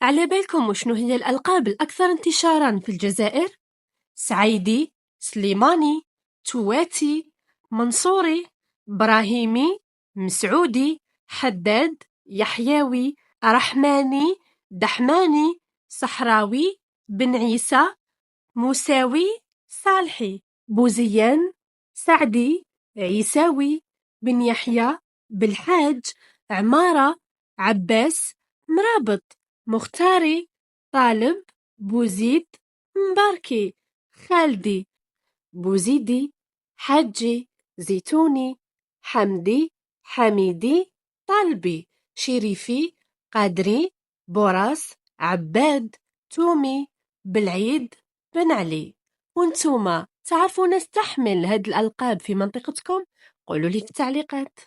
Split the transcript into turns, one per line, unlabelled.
على بالكم وشنو هي الألقاب الأكثر انتشاراً في الجزائر؟ سعيدي، سليماني، تواتي، منصوري، إبراهيمي، مسعودي، حداد، يحيوي، رحماني، دحماني، صحراوي، بن عيسى، موساوي، صالحي، بوزيان، سعدي، عيساوي، بن يحيى، بالحاج، عمارة، عباس، مرابط، مختاري، طالب، بوزيد، مباركي، خالدي، بوزيدي، حجي، زيتوني، حمدي، حميدي، طالبي، شريفي، قادري، بوراس، عباد، تومي، بالعيد، بن علي. وانتوما تعرفوا ناس تحمل هاد الألقاب في منطقتكم؟ قولوا لي في التعليقات.